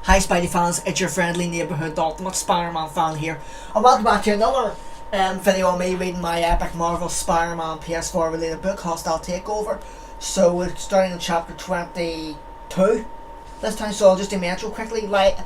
Hi Spidey fans, it's your friendly neighbourhood ultimate Spider-Man fan here, and welcome back to another video on me reading my epic Marvel Spider-Man PS4 related book, Hostile Takeover. So we're starting in chapter 22 this time, so I'll just do my intro quickly. Like,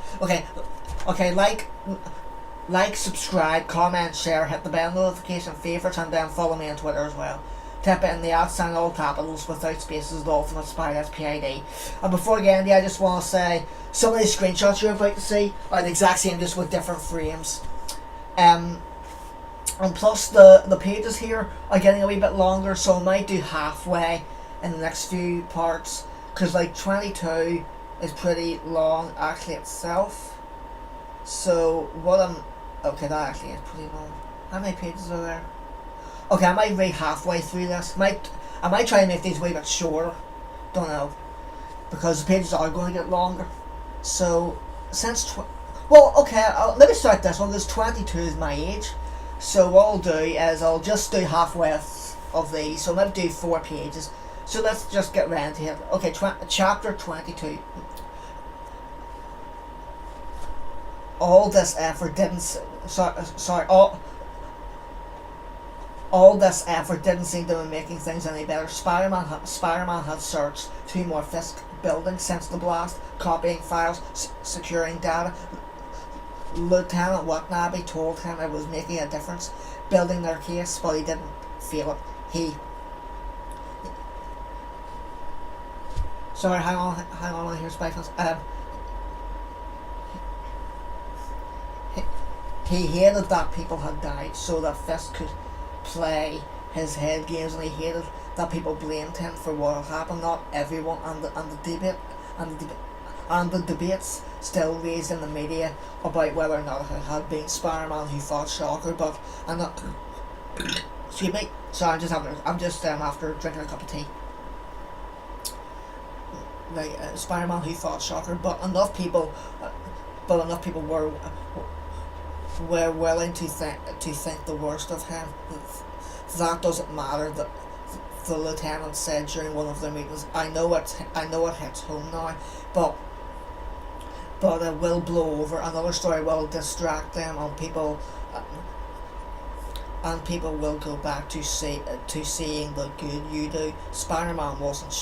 subscribe, comment, share, hit the bell notification, favourites, and then follow me on Twitter as well. Type it in the @ all capitals without spaces, the ultimate spy, that's PID. And before I get into it, I just want to say some of these screenshots you're about to see are the exact same, just with different frames. And plus the pages here are getting a wee bit longer, so I might do halfway in the next few parts, because like 22 is pretty long actually itself. So okay, that actually is pretty long. How many pages are there? Okay, I might read halfway through this. I might try and make these a wee bit shorter. Don't know, because the pages are going to get longer. So let me start this one. Because 22 is my age. So what I'll do is I'll just do halfway of these. So maybe do 4 pages. So let's just get round to it. Okay, chapter 22. All this effort didn't. All this effort didn't seem to be making things any better. Spider-Man had searched 2 more Fisk buildings since the blast, copying files, securing data. Lieutenant Watanabe told him it was making a difference, building their case, but he didn't feel it. Sorry, hang on here, Spy fans. He hated that people had died so that Fisk could play his head games, and he hated that people blamed him for what had happened. Not everyone, and the debates still raised in the media about whether or not it had been Spider-Man who fought Shocker, but I'm not. Excuse me. Sorry, I'm just after drinking a cup of tea. Like Spider-Man who fought Shocker, but enough people were willing to think the worst of him. That doesn't matter. The lieutenant said during one of their meetings. I know it hits home now, but it will blow over. Another story will distract them, and people will go back to seeing the good you do. Spider-Man wasn't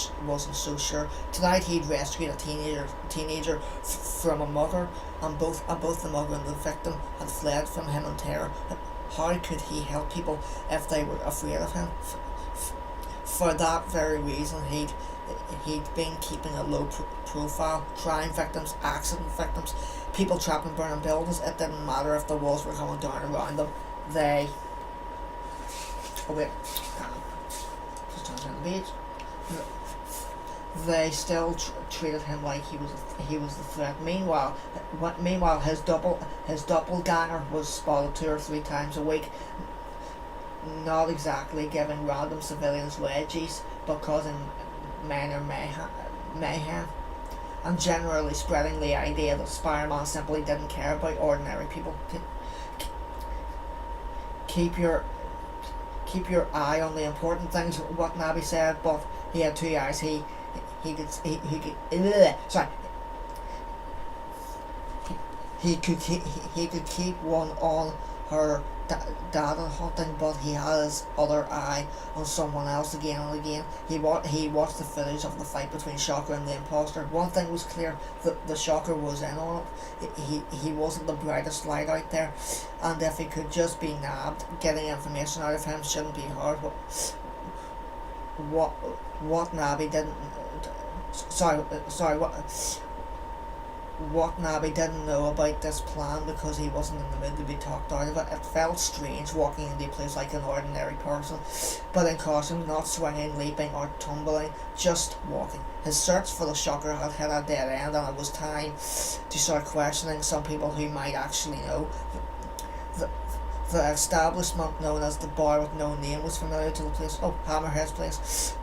so sure. Tonight he'd rescued a teenager from a mugger, and both the mugger and the victim had fled from him in terror. How could he help people if they were afraid of him? For that very reason, he'd been keeping a low profile. Crime victims, accident victims, people trapped in burning buildings. It didn't matter if the walls were coming down around them. They still treated him like he was the threat. Meanwhile, his doppelganger was spotted 2 or 3 times a week, not exactly giving random civilians wedgies, but causing minor mayhem, and generally spreading the idea that Spider-Man simply didn't care about ordinary people. Keep your eye on the important things, Watanabe said, but he had 2 eyes. He could keep one on her data hunting, but he had his other eye on someone else again and again. He watched the footage of the fight between Shocker and the imposter. One thing was clear: the Shocker was in on it. He wasn't the brightest light out there, and if he could just be nabbed, getting information out of him shouldn't be hard. Watanabe didn't know about this plan because he wasn't in the mood to be talked out of it. It felt strange walking into a place like an ordinary person, but in caution, not swinging, leaping, or tumbling, just walking. His search for the Shocker had hit a dead end, and it was time to start questioning some people who might actually know. The establishment known as the Bar with No Name was familiar to the place. Oh, Hammerhead's place.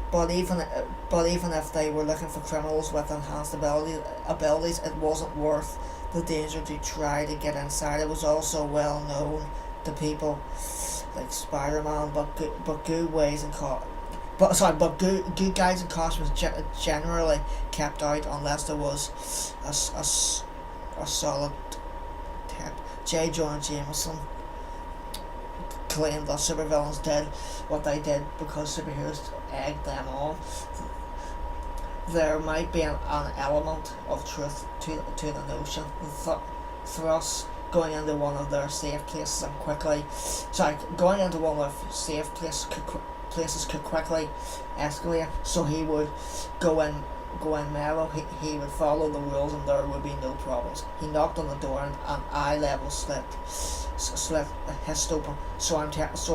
But even if they were looking for criminals with enhanced abilities, it wasn't worth the danger to try to get inside. It was also well known to people like Spider-Man, but good ways and but good guys in costumes generally kept out unless there was a solid tip. J. Jonah Jameson claimed that supervillains did what they did because superheroes egged them on. There might be an element of truth to the notion. Thus, going into one of their safe places and going into one of their safe places could quickly escalate. So he would go in mellow. He would follow the rules, and there would be no problems. He knocked on the door, and an eye level slit hissed open. So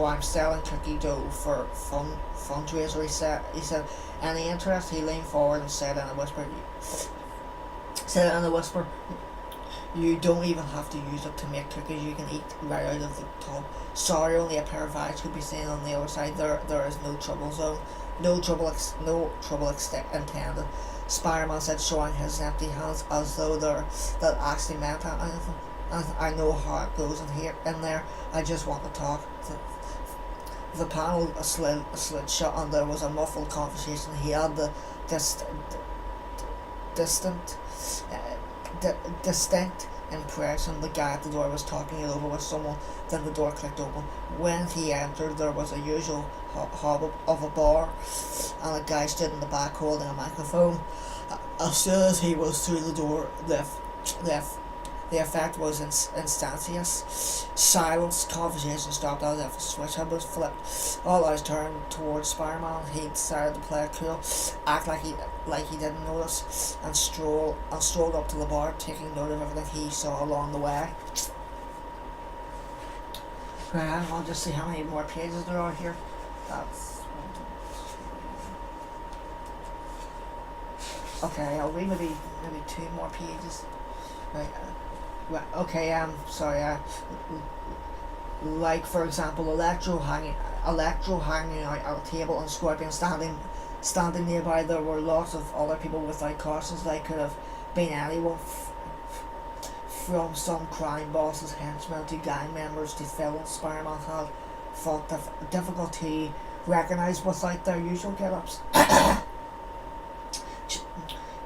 I'm selling cookie dough for fundraiser. He said, any interest? He leaned forward and said in a whisper, you don't even have to use it to make cookies. You can eat right out of the tub. Sorry, only a pair of eyes could be seen on the other side. There is no trouble zone. No trouble intended. Spider-Man said, showing his empty hands as though that actually meant anything. And I know how it goes in there. I just want to talk. The panel slid shut, and there was a muffled conversation. He had the distinct impression the guy at the door was talking it over with someone. Then the door clicked open. When he entered, there was a usual hob of a bar, and a guy stood in the back holding a microphone. As soon as he was through the door, the effect was instantaneous. Silence. Conversation stopped as if a switch had been flipped. All eyes turned towards Spider-Man. He decided to play it cool, act like he didn't notice, and strolled up to the bar, taking note of everything he saw along the way. Right, I'll just see how many more pages there are here. That's okay. I'll read maybe 2 more pages. Right. Okay, sorry, like for example, Electro hanging out at a table and Scorpion standing nearby. There were lots of other people without costumes. They could have been anyone from some crime boss's henchmen to gang members to villains. Spider-Man had fought difficult to recognise without their usual get-ups.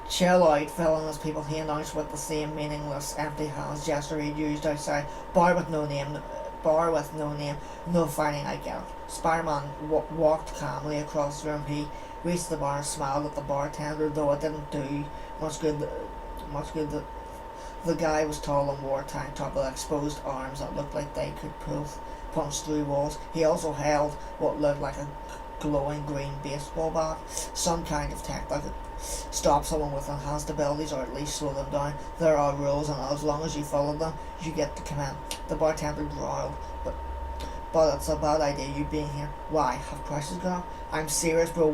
Chill out, villainous people, he announced with the same meaningless, empty hands gesture he used outside. Bar with no name, no fighting, I get it. Spider-Man walked calmly across the room. He reached the bar and smiled at the bartender, though it didn't do much good. The guy was tall and wore a tank top with exposed arms that looked like they could punch through walls. He also held what looked like a glowing green baseball bat, some kind of tech that could stop someone with enhanced abilities or at least slow them down. There are rules, and as long as you follow them, you get to come in. The bartender growled, but it's a bad idea you being here. Why? Have prices gone up? I'm serious, bro.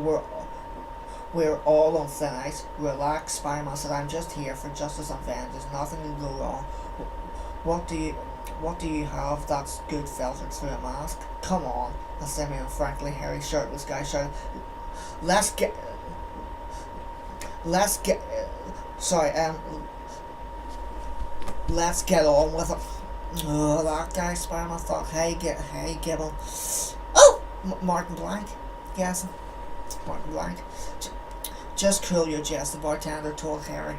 We're all on thin ice. Relax, Spider-Man said. I'm just here for justice and vengeance. Nothing can go wrong. What do you have that's good filtered through a mask? Come on, a semi frankly hairy shirtless guy shouted. Let's get let's get on with it. Oh, that guy, Spider-Man thought. Hey, Gibble. Oh, Martin Blank. Guessing. Martin Blank. Just cool your jets, the bartender told Harry.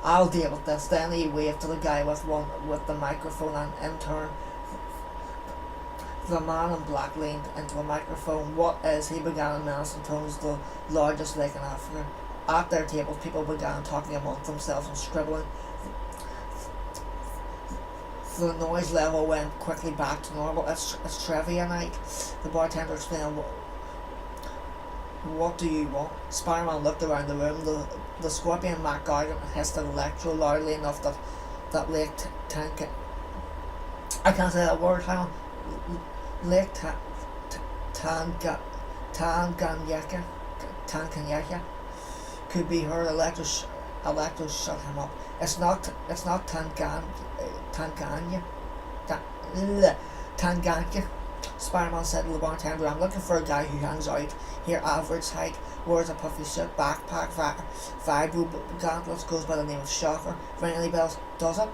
I'll deal with this. Then he waved to the guy with the microphone, and in turn, the man in black leaned into the microphone. What is, he began in menacing tones, the largest lake in Africa. At their tables, people began talking among themselves and scribbling. The noise level went quickly back to normal. It's trivia night. The bartender explained. What do you want? Spider-Man looked around the room. The Scorpion Mac Gargan hissed at Electro loudly enough that Lake I can't say that word. Hang on. Lake Tanganyika could be heard. Electro shut him up. It's not Tanganyika. Spider-Man said to the bartender, I'm looking for a guy who hangs out here, average height, wears a puffy suit, backpack, vibro gauntlets, goes by the name of Shocker. Ring any bells? Does it?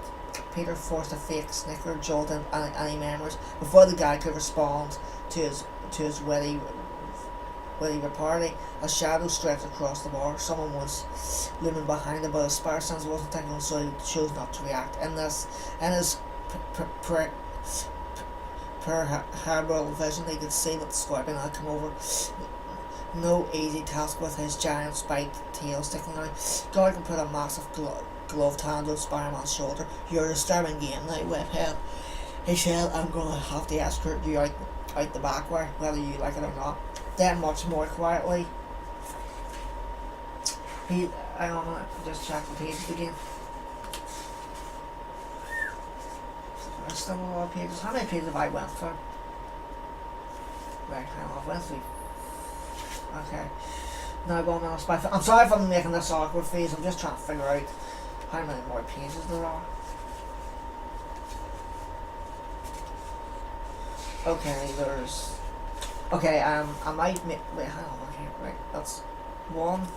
Peter forced a fake snicker, jolted any memories before the guy could respond to his witty with either party. A shadow stretched across the bar. Someone was looming behind him, but his spare sense wasn't tingling, so he chose not to react. In his peripheral vision, he could see that the scorpion had come over. No easy task with his giant spiked tail sticking out. Gargan put a massive gloved hand on Spider-Man's shoulder. "You're disturbing game now, Webhead," he said. "I'm going to have to escort you out the back way, whether you like it or not." Then, much more quietly, hang on, just check the pages again. There's still a lot of pages. How many pages have I went through? Right, hang on, I've went through. Okay. Now going on Spidey-Fan. I'm sorry if I'm making this awkward phase. I'm just trying to figure out how many more pages there are. Okay, there's. Okay, I might make. Wait, hang on here. Right, that's one.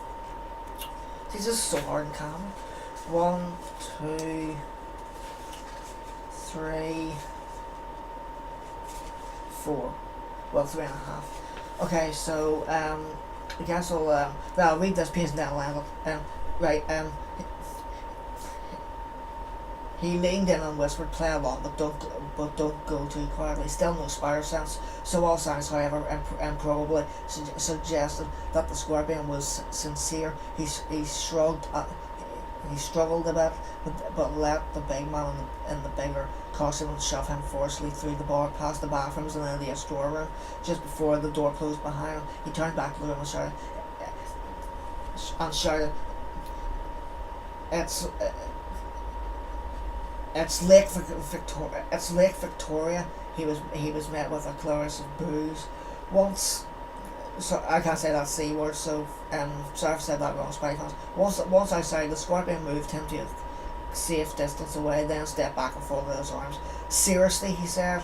This is so hard in camera. 1, 2, 3, 4. Well, 3.5. Okay, so I guess I'll read this page and then I'll end it. Right, he leaned in and whispered, "Play along, but don't go too quietly." Still no spider sense, so all signs, however, improbably suggested that the scorpion was sincere. He shrugged. He struggled a bit, but let the big man in the bigger costume shove him forcefully through the bar, past the bathrooms and into a storeroom. Just before the door closed behind him, he turned back to the room and shouted, "It's Lake Victoria! It's Lake Victoria!" He was met with a chorus of boos. So I can't say that C word, so sorry if I said that wrong, Spidey-Fans. Once outside, the scorpion moved him to a safe distance away, then stepped back and folded his arms. "Seriously," he said,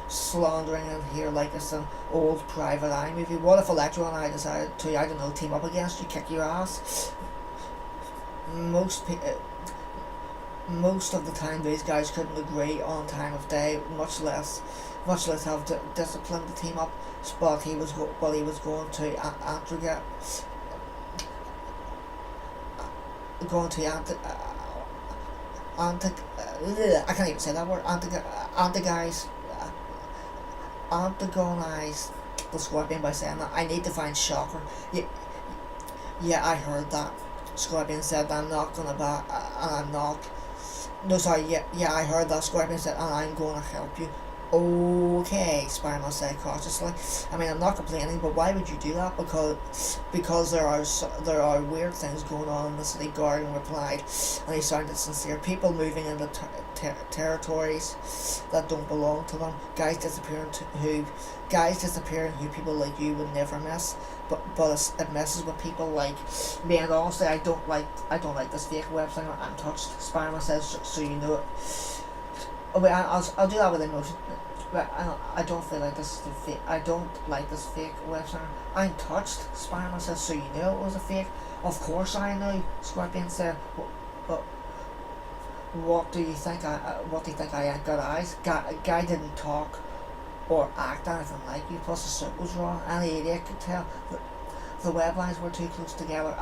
"slandering in here like it's an old Private Eye movie. What if Electro and I decided to, I don't know, team up against you, kick your ass?" Most of the time, these guys couldn't agree on time of day, much less have discipline to team up. But he was going to I can't even say that word. Antagonize the scorpion by saying that I need to find Shocker. Yeah, I heard that. Scorpion said, "I'm not gonna back, and I'm not." No, sorry. Yeah, I heard that. Scorpion said, "And I'm going to help you." "Okay," Spider-Man said cautiously. "I mean, I'm not complaining, but why would you do that?" Because there are weird things going on in the city," Gargan replied, and he sounded sincere. "People moving into territories that don't belong to them. Guys disappearing who people like you would never miss. But it messes with people like me, and honestly, I don't like this fake website. I'm touched." Spider-Man says, "So you know it." Oh wait, I'll do that with emotion. But I don't feel like this is the fake. I don't like this fake website. "I'm touched," Spider-Man says. "So you knew it was a fake?" "Of course I knew," Scorpion said. But what do you think? I ain't got eyes? Guy didn't talk or act anything like you. Plus the suit was wrong. Any idiot could tell. The web lines were too close together.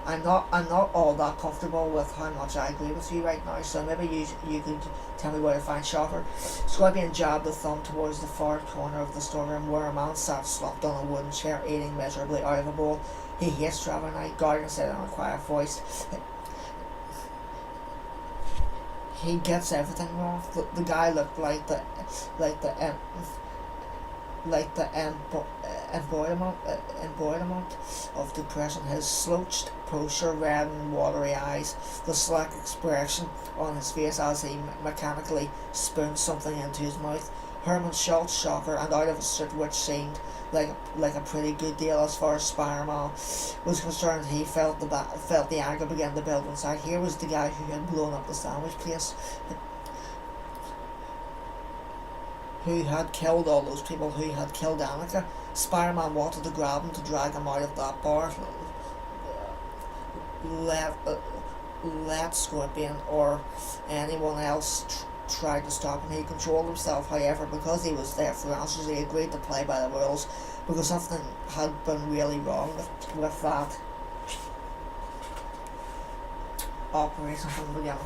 I'm not all that comfortable with how much I agree with you right now, so maybe you could tell me where to find Shocker." Scorpion jabbed a thumb towards the far corner of the storeroom, where a man sat slumped on a wooden chair, eating miserably out of a bowl. "He hates traveling night," Gargan said in a quiet voice. "He gets everything wrong." The guy looked like the embodiment of depression. His slouched posture, red and watery eyes, the slack expression on his face as he mechanically spooned something into his mouth. Herman Schultz, Shocker, and out of a suit which seemed like a pretty good deal as far as Spider-Man was concerned. He felt the anger begin to build inside. Here was the guy who had blown up the sandwich place, who had killed all those people, who had killed Annika. Spider-Man wanted to grab him, to drag him out of that bar. Let Scorpion or anyone else tried to stop him. He controlled himself, however, because he was there for answers, he agreed to play by the rules because something had been really wrong with that operation from the beginning.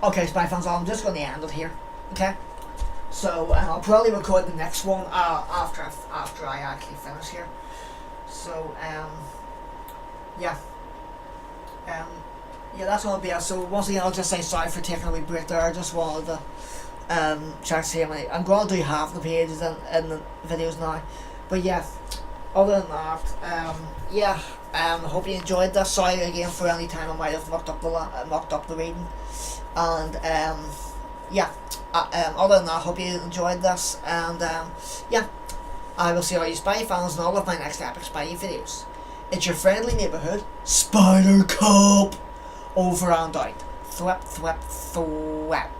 Okay, Spy fans, I'm just going to end it here. Okay, so I'll probably record the next one after I actually finish here. So yeah. Yeah, that's all it'll be. So once again, I'll just say sorry for taking a wee break there. I just wanted to check to see how many. I'm going to do half the pages in the videos now, but yeah. Other than that, yeah. Hope you enjoyed this. Sorry again for any time I might have mucked up the reading, and yeah. Other than that, hope you enjoyed this, and yeah. I will see all you Spy fans in all of my next epic Spidey videos. It's your friendly neighbourhood Spider Cop. Over and out. Thwip, thwip, thwip.